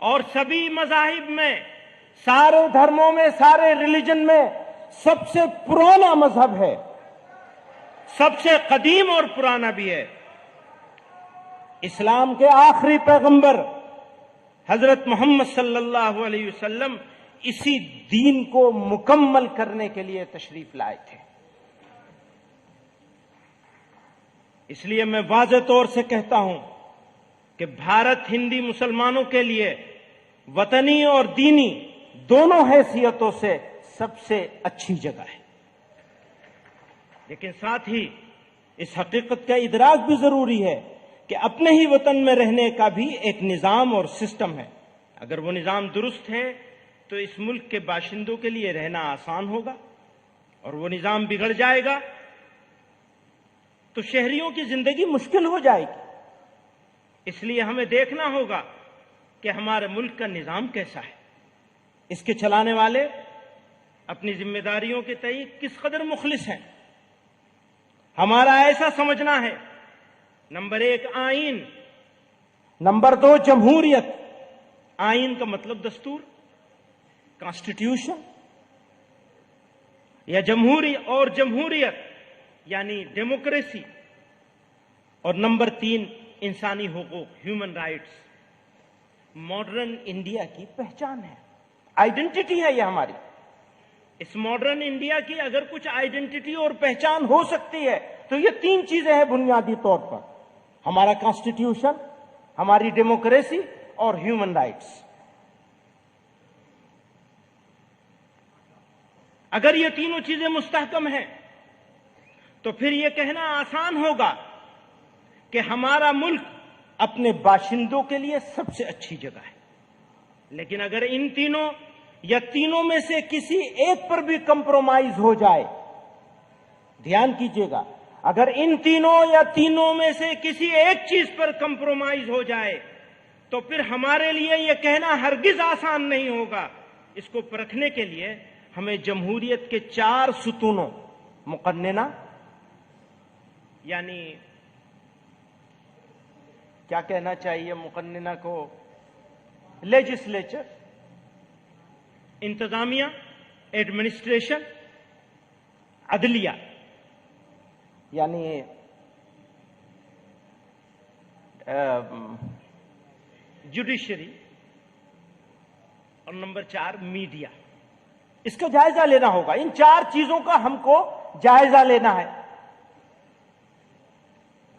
اور سبھی مذاہب میں، سارے دھرموں میں، سارے ریلیجن میں سب سے پرانا مذہب ہے، سب سے قدیم اور پرانا بھی ہے۔ اسلام کے آخری پیغمبر حضرت محمد صلی اللہ علیہ وسلم اسی دین کو مکمل کرنے کے لیے تشریف لائے تھے۔ اس لیے میں واضح طور سے کہتا ہوں کہ بھارت ہندی مسلمانوں کے لیے وطنی اور دینی دونوں حیثیتوں سے سب سے اچھی جگہ ہے، لیکن ساتھ ہی اس حقیقت کا ادراک بھی ضروری ہے کہ اپنے ہی وطن میں رہنے کا بھی ایک نظام اور سسٹم ہے۔ اگر وہ نظام درست ہے تو اس ملک کے باشندوں کے لیے رہنا آسان ہوگا، اور وہ نظام بگڑ جائے گا تو شہریوں کی زندگی مشکل ہو جائے گی۔ اس لیے ہمیں دیکھنا ہوگا کہ ہمارے ملک کا نظام کیسا ہے، اس کے چلانے والے اپنی ذمہ داریوں کے تئیں کس قدر مخلص ہیں۔ ہمارا ایسا سمجھنا ہے، نمبر 1 آئین، نمبر 2 جمہوریت۔ آئین کا مطلب دستور، کانسٹیٹیوشن، یا جمہوریت یعنی ڈیموکریسی، اور نمبر 3 انسانی حقوق، ہیومن رائٹس۔ ماڈرن انڈیا کی پہچان ہے، آئیڈینٹی ہے یہ ہماری۔ اس ماڈرن انڈیا کی اگر کچھ آئیڈینٹی اور پہچان ہو سکتی ہے تو یہ 3 چیزیں ہیں بنیادی طور پر: ہمارا کانسٹیٹیوشن، ہماری ڈیموکریسی اور ہیومن رائٹس۔ اگر یہ تینوں چیزیں مستحکم ہیں تو پھر یہ کہنا آسان ہوگا کہ ہمارا ملک اپنے باشندوں کے لیے سب سے اچھی جگہ ہے۔ لیکن اگر ان تینوں یا تینوں میں سے کسی ایک پر بھی کمپرومائز ہو جائے، دھیان کیجئے گا، اگر ان تینوں یا تینوں میں سے کسی ایک چیز پر کمپرومائز ہو جائے تو پھر ہمارے لیے یہ کہنا ہرگز آسان نہیں ہوگا۔ اس کو پرکھنے کے لیے ہمیں جمہوریت کے 4 ستونوں، مقننہ یعنی کیا کہنا چاہیے مقننہ کو، لیجسلیچر، انتظامیہ، ایڈمنسٹریشن، عدلیہ یعنی جوڈیشری، اور نمبر 4 میڈیا۔ اس کا جائزہ لینا ہوگا، ان 4 چیزوں کا ہم کو جائزہ لینا ہے،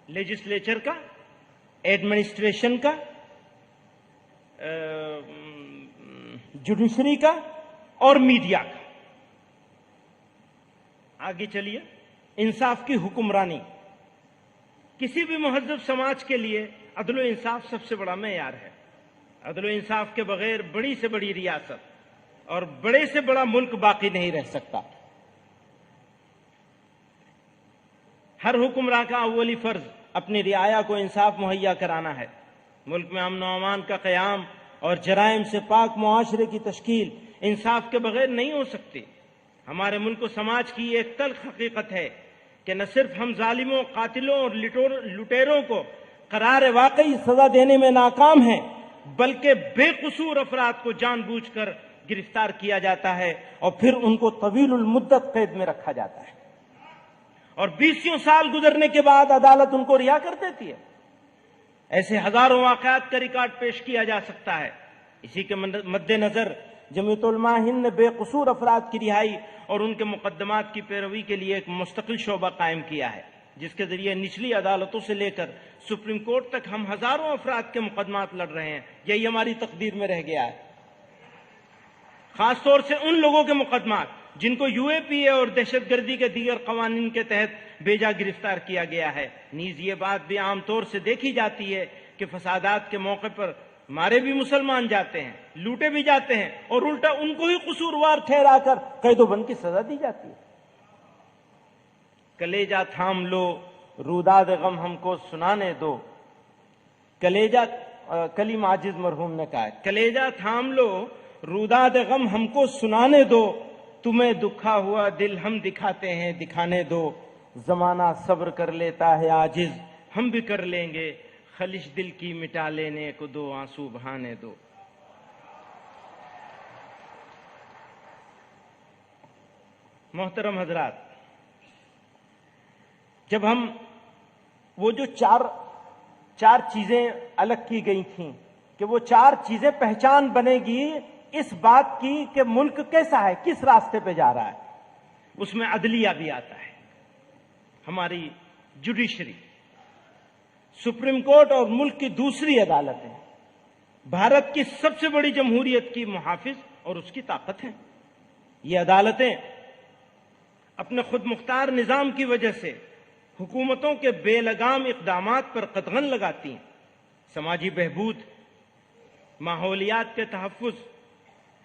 لیجسلیچر کا، ایڈمنسٹریشن کا، جوڈیشری کا اور میڈیا کا۔ آگے چلیے، انصاف کی حکمرانی۔ کسی بھی مہذب سماج کے لیے عدل و انصاف سب سے بڑا معیار ہے۔ عدل و انصاف کے بغیر بڑی سے بڑی ریاست اور بڑے سے بڑا ملک باقی نہیں رہ سکتا۔ ہر حکمراں کا اولی فرض اپنی رعایا کو انصاف مہیا کرانا ہے۔ ملک میں امن و امان کا قیام اور جرائم سے پاک معاشرے کی تشکیل انصاف کے بغیر نہیں ہو سکتی۔ ہمارے ملک و سماج کی ایک تلخ حقیقت ہے کہ نہ صرف ہم ظالموں، قاتلوں اور لٹیروں کو قرار واقعی سزا دینے میں ناکام ہیں، بلکہ بے قصور افراد کو جان بوجھ کر گرفتار کیا جاتا ہے اور پھر ان کو طویل المدت قید میں رکھا جاتا ہے، اور 20 سال گزرنے کے بعد عدالت ان کو رہا کر دیتی ہے۔ ایسے ہزاروں واقعات کا ریکارڈ پیش کیا جا سکتا ہے۔ اسی کے مد نظر جمعیت علماء ہند نے بے قصور افراد کی رہائی اور ان کے مقدمات کی پیروی کے لیے ایک مستقل شعبہ قائم کیا ہے، جس کے ذریعے نچلی عدالتوں سے لے کر سپریم کورٹ تک ہم ہزاروں افراد کے مقدمات لڑ رہے ہیں۔ یہی ہماری تقدیر میں رہ گیا ہے، خاص طور سے ان لوگوں کے مقدمات جن کو یو اے پی اے اور دہشت گردی کے دیگر قوانین کے تحت بیجا گرفتار کیا گیا ہے۔ نیز یہ بات بھی عام طور سے دیکھی جاتی ہے کہ فسادات کے موقع پر مارے بھی مسلمان جاتے ہیں، لوٹے بھی جاتے ہیں، اور الٹا ان کو ہی قصوروار ٹھہرا کر قید و بند کی سزا دی جاتی ہے۔ کلیجہ تھام لو، روداد غم ہم کو سنانے دو۔ کلیجہ، کلیم عاجز مرحوم نے کہا ہے، کلیجہ تھام لو، روداد غم ہم کو سنانے دو، تمہیں دکھا ہوا دل ہم دکھاتے ہیں، دکھانے دو۔ زمانہ صبر کر لیتا ہے عاجز، ہم بھی کر لیں گے، خلش دل کی مٹا لینے کو دو، آنسو بہانے دو۔ محترم حضرات، جب ہم وہ جو چار چیزیں الگ کی گئی تھیں کہ وہ چار چیزیں پہچان بنے گی اس بات کی کہ ملک کیسا ہے، کس راستے پہ جا رہا ہے، اس میں عدلیہ بھی آتا ہے، ہماری جوڈیشری، سپریم کورٹ اور ملک کی دوسری عدالتیں بھارت کی سب سے بڑی جمہوریت کی محافظ اور اس کی طاقت ہیں۔ یہ عدالتیں اپنے خود مختار نظام کی وجہ سے حکومتوں کے بے لگام اقدامات پر قدغن لگاتی ہیں، سماجی بہبود، ماحولیات کے تحفظ،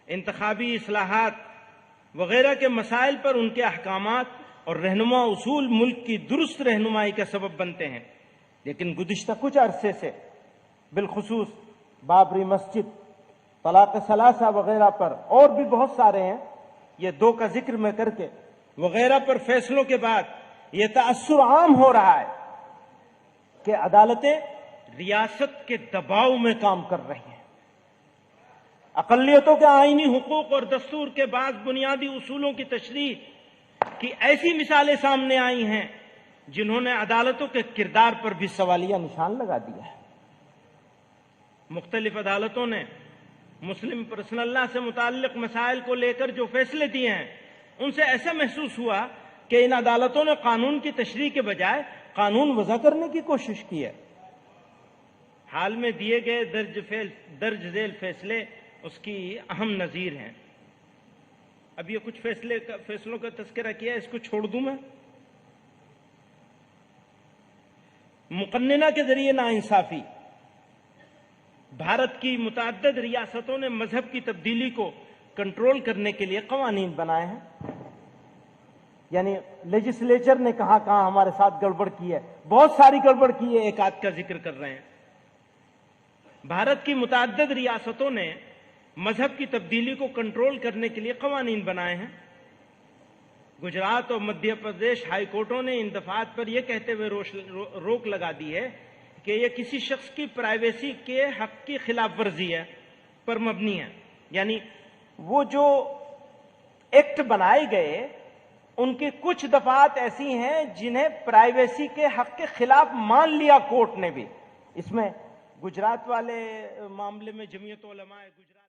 انتخابی اصلاحات وغیرہ کے مسائل پر ان کے احکامات اور رہنما اصول ملک کی درست رہنمائی کا سبب بنتے ہیں۔ لیکن گزشتہ کچھ عرصے سے بالخصوص بابری مسجد، طلاق ثلاثہ وغیرہ پر، اور بھی بہت سارے ہیں، یہ دو کا ذکر میں کر کے، وغیرہ پر فیصلوں کے بعد یہ تاثر عام ہو رہا ہے کہ عدالتیں ریاست کے دباؤ میں کام کر رہی ہیں۔ اقلیتوں کے آئینی حقوق اور دستور کے بعض بنیادی اصولوں کی تشریح کی ایسی مثالیں سامنے آئی ہیں جنہوں نے عدالتوں کے کردار پر بھی سوالیہ نشان لگا دیا ہے۔ مختلف عدالتوں نے مسلم پرسنل لا سے متعلق مسائل کو لے کر جو فیصلے دیے ہیں ان سے ایسا محسوس ہوا کہ ان عدالتوں نے قانون کی تشریح کے بجائے قانون وضع کرنے کی کوشش کی ہے۔ حال میں دیے گئے درج ذیل فیصلے اس کی اہم نظیر ہیں۔ اب یہ کچھ فیصلوں کا تذکرہ کیا، اس کو چھوڑ دوں میں۔ مقننہ کے ذریعے ناانصافی، بھارت کی متعدد ریاستوں نے مذہب کی تبدیلی کو کنٹرول کرنے کے لیے قوانین بنائے ہیں، یعنی لیجسلیچر نے کہاں ہمارے ساتھ گڑبڑ کی ہے، بہت ساری گڑبڑ کی ہے، ایک آدھ کا ذکر کر رہے ہیں۔ بھارت کی متعدد ریاستوں نے مذہب کی تبدیلی کو کنٹرول کرنے کے لیے قوانین بنائے ہیں۔ گجرات اور مدھیہ پردیش ہائی کورٹوں نے ان دفعات پر یہ کہتے ہوئے روک لگا دی ہے کہ یہ کسی شخص کی پرائیویسی کے حق کی خلاف ورزی ہے پر مبنی ہے، یعنی وہ جو ایکٹ بنائے گئے ان کی کچھ دفعات ایسی ہیں جنہیں پرائیویسی کے حق کے خلاف مان لیا کورٹ نے بھی۔ اس میں گجرات والے معاملے میں جمعیت علماء گجرات